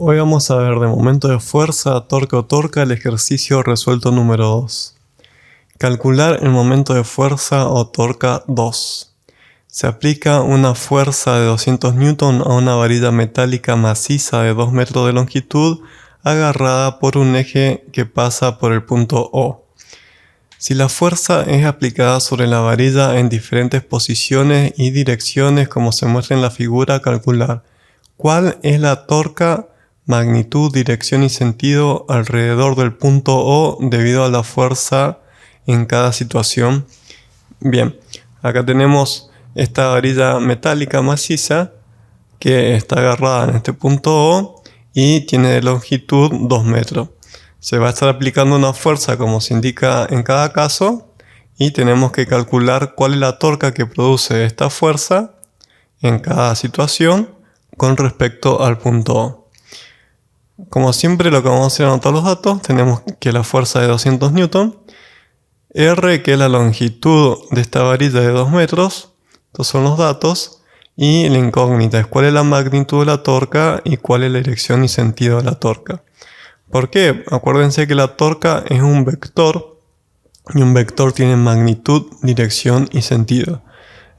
Hoy vamos a ver de momento de fuerza, torque o torca el ejercicio resuelto número 2. Calcular el momento de fuerza o torca 2. Se aplica una fuerza de 200 Newton a una varilla metálica maciza de 2 metros de longitud agarrada por un eje que pasa por el punto O. Si la fuerza es aplicada sobre la varilla en diferentes posiciones y direcciones como se muestra en la figura, calcular cuál es la torca, magnitud, dirección y sentido alrededor del punto O debido a la fuerza en cada situación. Bien, acá tenemos esta varilla metálica maciza que está agarrada en este punto O y tiene de longitud 2 metros. Se va a estar aplicando una fuerza como se indica en cada caso y tenemos que calcular cuál es la torca que produce esta fuerza en cada situación con respecto al punto O. Como siempre, lo que vamos a hacer es anotar los datos. Tenemos que la fuerza es de 200 Newton, R, que es la longitud de esta varilla de 2 metros, estos son los datos, y la incógnita es cuál es la magnitud de la torca y cuál es la dirección y sentido de la torca. ¿Por qué? Acuérdense que la torca es un vector y un vector tiene magnitud, dirección y sentido.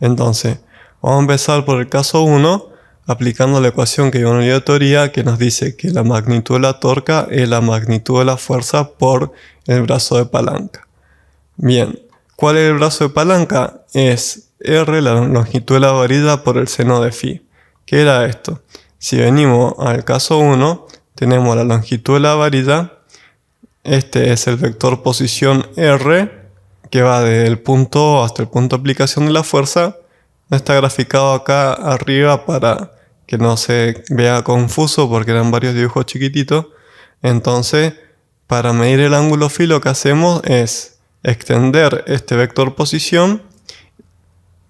Entonces, vamos a empezar por el caso 1, aplicando la ecuación que vimos en la teoría, que nos dice que la magnitud de la torca es la magnitud de la fuerza por el brazo de palanca. Bien, ¿cuál es el brazo de palanca? Es R, la longitud de la varilla, por el seno de phi. ¿Qué era esto? Si venimos al caso 1, tenemos la longitud de la varilla, este es el vector posición R, que va desde el punto O hasta el punto de aplicación de la fuerza. Está graficado acá arriba para que no se vea confuso porque eran varios dibujos chiquititos. Entonces, para medir el ángulo phi lo que hacemos es extender este vector posición,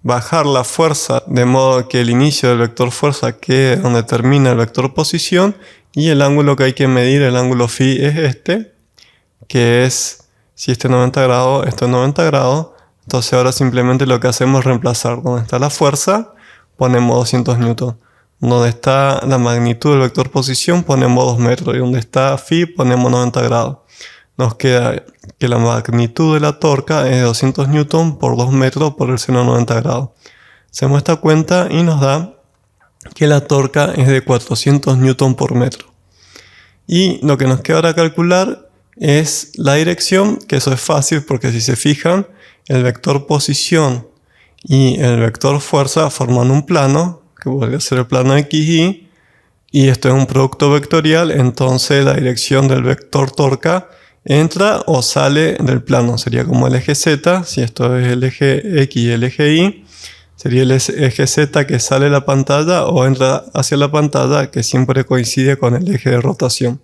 bajar la fuerza de modo que el inicio del vector fuerza quede donde termina el vector posición, y el ángulo que hay que medir, el ángulo phi, es este, que es, si este es 90 grados, esto es 90 grados. Entonces ahora simplemente lo que hacemos es reemplazar donde está la fuerza, ponemos 200 newton. Donde está la magnitud del vector posición ponemos 2 metros, y donde está phi ponemos 90 grados. Nos queda que la magnitud de la torca es de 200 newton por 2 metros por el seno de 90 grados. Hacemos esta cuenta y nos da que la torca es de 400 newton por metro. Y lo que nos queda ahora calcular es la dirección, que eso es fácil porque si se fijan, el vector posición y el vector fuerza forman un plano, que podría ser el plano XY, y esto es un producto vectorial, entonces la dirección del vector torca entra o sale del plano. Sería como el eje Z, si esto es el eje X y el eje Y, sería el eje Z que sale de la pantalla o entra hacia la pantalla, que siempre coincide con el eje de rotación.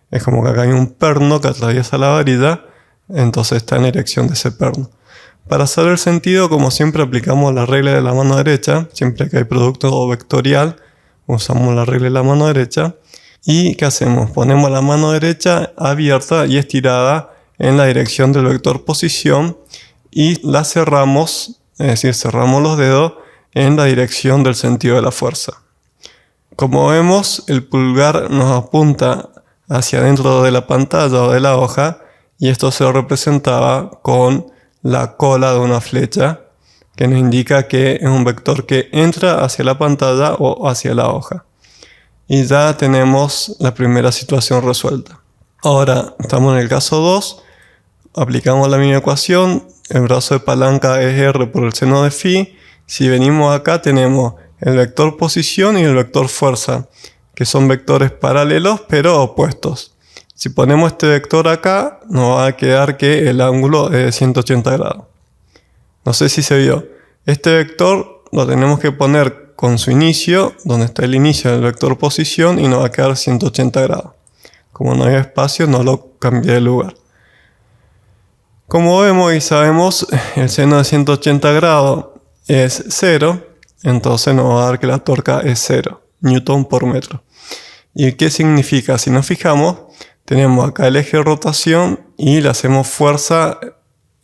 Es como que acá hay un perno que atraviesa la varilla, entonces está en dirección de ese perno. Para saber el sentido, como siempre, aplicamos la regla de la mano derecha. Siempre que hay producto vectorial, usamos la regla de la mano derecha. ¿Y qué hacemos? Ponemos la mano derecha abierta y estirada en la dirección del vector posición y la cerramos, es decir, cerramos los dedos en la dirección del sentido de la fuerza. Como vemos, el pulgar nos apunta hacia dentro de la pantalla o de la hoja, y esto se lo representaba con la cola de una flecha, que nos indica que es un vector que entra hacia la pantalla o hacia la hoja. Y ya tenemos la primera situación resuelta. Ahora estamos en el caso 2, aplicamos la misma ecuación, el brazo de palanca es R por el seno de phi. Si venimos acá tenemos el vector posición y el vector fuerza, que son vectores paralelos pero opuestos. Si ponemos este vector acá, nos va a quedar que el ángulo es de 180 grados. No sé si se vio. Este vector lo tenemos que poner con su inicio, donde está el inicio del vector posición, y nos va a quedar 180 grados. Como no hay espacio, no lo cambié de lugar. Como vemos y sabemos, el seno de 180 grados es 0, entonces nos va a dar que la torca es 0 newton por metro. ¿Y qué significa? Si nos fijamos, tenemos acá el eje de rotación y le hacemos fuerza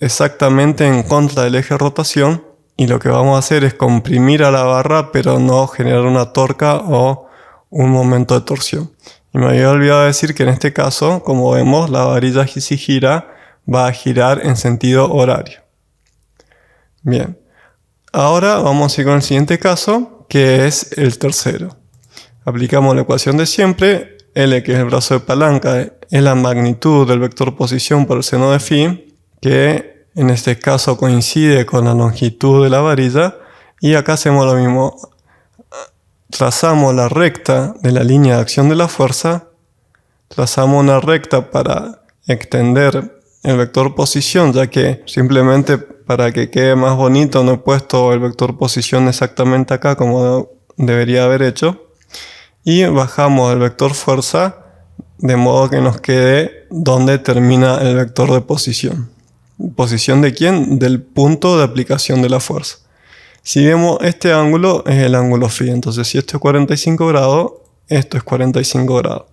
exactamente en contra del eje de rotación, y lo que vamos a hacer es comprimir a la barra pero no generar una torca o un momento de torsión. Y me había olvidado decir que en este caso, como vemos, la varilla si gira, va a girar en sentido horario. Bien, ahora vamos a ir con el siguiente caso, que es el tercero. Aplicamos la ecuación de siempre. L, que es el brazo de palanca, es la magnitud del vector posición por el seno de phi, que en este caso coincide con la longitud de la varilla. Y acá hacemos lo mismo. Trazamos la recta de la línea de acción de la fuerza. Trazamos una recta para extender el vector posición, ya que simplemente para que quede más bonito no he puesto el vector posición exactamente acá como debería haber hecho. Y bajamos el vector fuerza de modo que nos quede donde termina el vector de posición. ¿Posición de quién? Del punto de aplicación de la fuerza. Si vemos este ángulo es el ángulo phi. Entonces si esto es 45 grados, esto es 45 grados.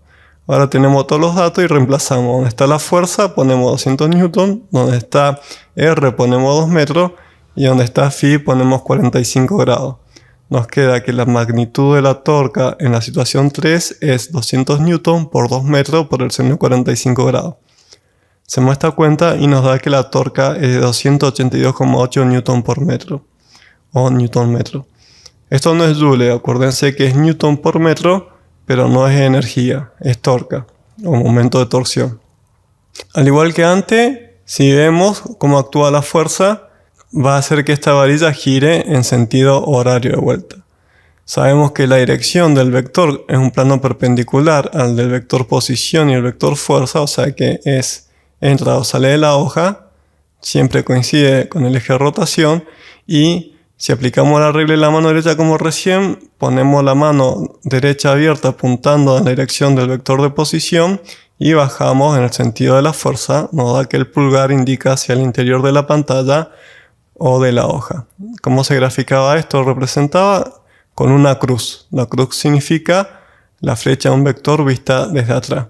Ahora tenemos todos los datos y reemplazamos. Donde está la fuerza ponemos 200 newton. Donde está R ponemos 2 metros. Y donde está phi ponemos 45 grados. Nos queda que la magnitud de la torca en la situación 3 es 200 newton por 2 metros por el seno de 45 grados. Hacemos esta cuenta y nos da que la torca es de 282,8 newton por metro. O newton metro. Esto no es joule, acuérdense que es newton por metro, pero no es energía, es torca o momento de torsión. Al igual que antes, si vemos cómo actúa la fuerza, va a hacer que esta varilla gire en sentido horario de vuelta. Sabemos que la dirección del vector es un plano perpendicular al del vector posición y el vector fuerza, o sea que entra o sale de la hoja, siempre coincide con el eje de rotación. Y si aplicamos la regla de la mano derecha como recién, ponemos la mano derecha abierta apuntando en la dirección del vector de posición y bajamos en el sentido de la fuerza, nos da que el pulgar indica hacia el interior de la pantalla o de la hoja. ¿Cómo se graficaba esto? Representaba con una cruz. La cruz significa la flecha de un vector vista desde atrás.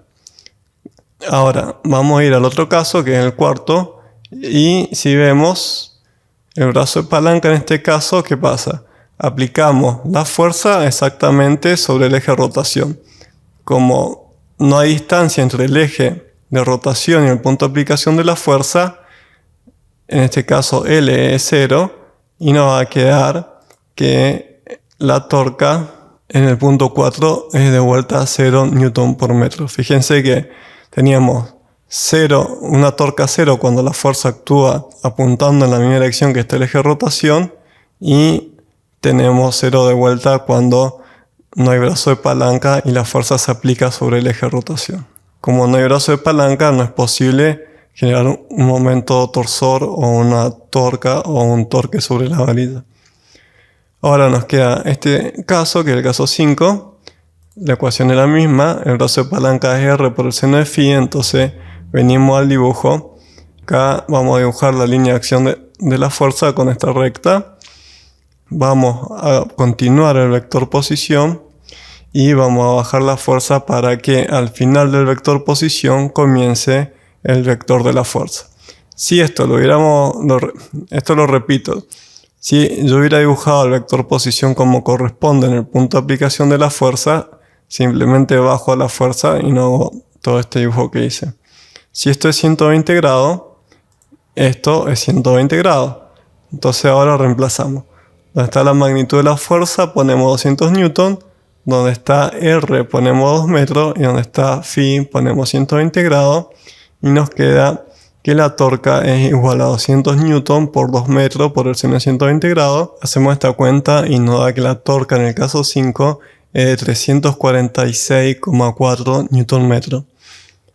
Ahora vamos a ir al otro caso, que es el cuarto, y si vemos el brazo de palanca en este caso, ¿qué pasa? Aplicamos la fuerza exactamente sobre el eje de rotación. Como no hay distancia entre el eje de rotación y el punto de aplicación de la fuerza, en este caso L es 0 y nos va a quedar que la torca en el punto 4 es de vuelta a 0 newton por metro. Fíjense que teníamos 0, una torca 0 cuando la fuerza actúa apuntando en la misma dirección que está el eje de rotación, y tenemos 0 de vuelta cuando no hay brazo de palanca y la fuerza se aplica sobre el eje de rotación. Como no hay brazo de palanca, no es posible generar un momento torsor o una torca o un torque sobre la varilla. Ahora nos queda este caso, que es el caso 5. La ecuación es la misma, el brazo de palanca es R por el seno de phi, entonces venimos al dibujo. Acá vamos a dibujar la línea de acción de la fuerza con esta recta. Vamos a continuar el vector posición y vamos a bajar la fuerza para que al final del vector posición comience el vector de la fuerza. Si esto lo repito, si yo hubiera dibujado el vector posición como corresponde en el punto de aplicación de la fuerza, simplemente bajo la fuerza y no hago todo este dibujo que hice. Si esto es 120 grados, esto es 120 grados. Entonces ahora reemplazamos. Donde está la magnitud de la fuerza ponemos 200 newton, donde está R ponemos 2 metros y donde está phi ponemos 120 grados. Y nos queda que la torca es igual a 200 newton por 2 metros por el seno de 120 grados. Hacemos esta cuenta y nos da que la torca en el caso 5 es de 346,4 newton metro.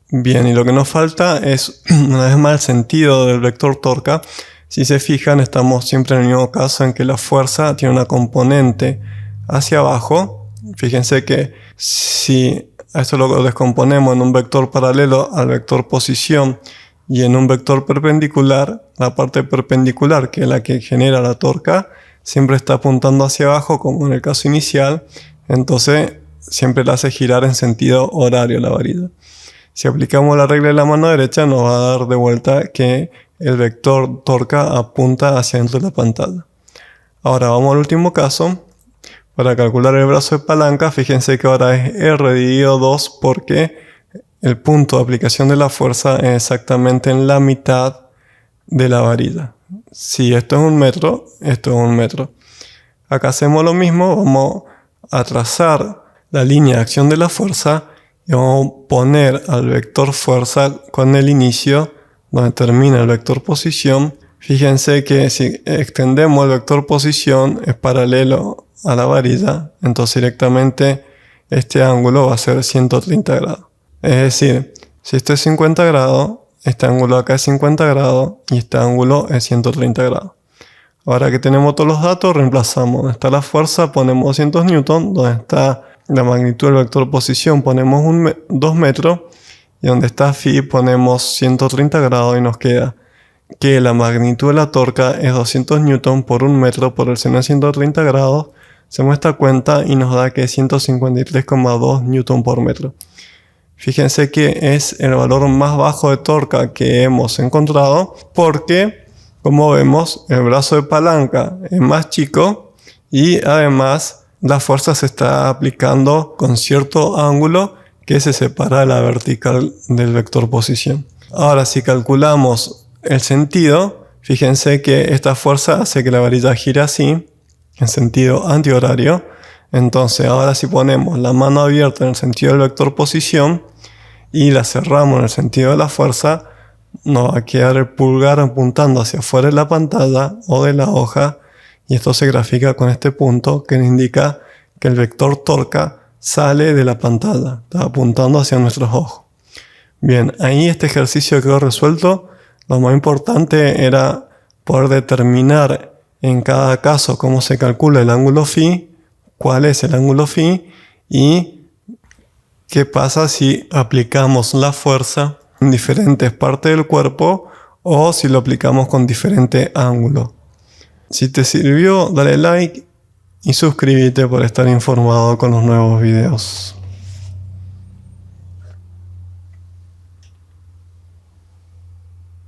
Bien, y lo que nos falta es una vez más el sentido del vector torca. Si se fijan, estamos siempre en el mismo caso en que la fuerza tiene una componente hacia abajo. Fíjense que si a esto lo descomponemos en un vector paralelo al vector posición y en un vector perpendicular, la parte perpendicular, que es la que genera la torca, siempre está apuntando hacia abajo, como en el caso inicial. Entonces siempre la hace girar en sentido horario la varilla. Si aplicamos la regla de la mano derecha, nos va a dar de vuelta que el vector torca apunta hacia dentro de la pantalla. Ahora vamos al último caso. Para calcular el brazo de palanca, fíjense que ahora es R dividido 2 porque el punto de aplicación de la fuerza es exactamente en la mitad de la varilla. Si esto es 1 metro, esto es 1 metro. Acá hacemos lo mismo, vamos a trazar la línea de acción de la fuerza y vamos a poner al vector fuerza con el inicio donde termina el vector posición. Fíjense que si extendemos el vector posición es paralelo a la varilla, entonces directamente este ángulo va a ser 130 grados. Es decir, si esto es 50 grados, este ángulo acá es 50 grados y este ángulo es 130 grados. Ahora que tenemos todos los datos, reemplazamos. Donde está la fuerza ponemos 200 newton, donde está la magnitud del vector posición ponemos 2 metros y donde está phi ponemos 130 grados y nos queda que la magnitud de la torca es 200 newton por 1 metro por el seno de 130 grados. Hacemos esta cuenta y nos da que es 153,2 newton por metro. Fíjense que es el valor más bajo de torca que hemos encontrado porque, como vemos, el brazo de palanca es más chico y además la fuerza se está aplicando con cierto ángulo que se separa de la vertical del vector posición. Ahora, si calculamos el sentido, fíjense que esta fuerza hace que la varilla gire así, en sentido antihorario. Entonces, ahora si ponemos la mano abierta en el sentido del vector posición y la cerramos en el sentido de la fuerza, nos va a quedar el pulgar apuntando hacia afuera de la pantalla o de la hoja, y esto se grafica con este punto que nos indica que el vector torca sale de la pantalla, está apuntando hacia nuestros ojos. Bien, ahí este ejercicio quedó resuelto. Lo más importante era poder determinar en cada caso cómo se calcula el ángulo phi, cuál es el ángulo phi y qué pasa si aplicamos la fuerza en diferentes partes del cuerpo o si lo aplicamos con diferente ángulo. Si te sirvió, dale like y suscríbete para estar informado con los nuevos videos.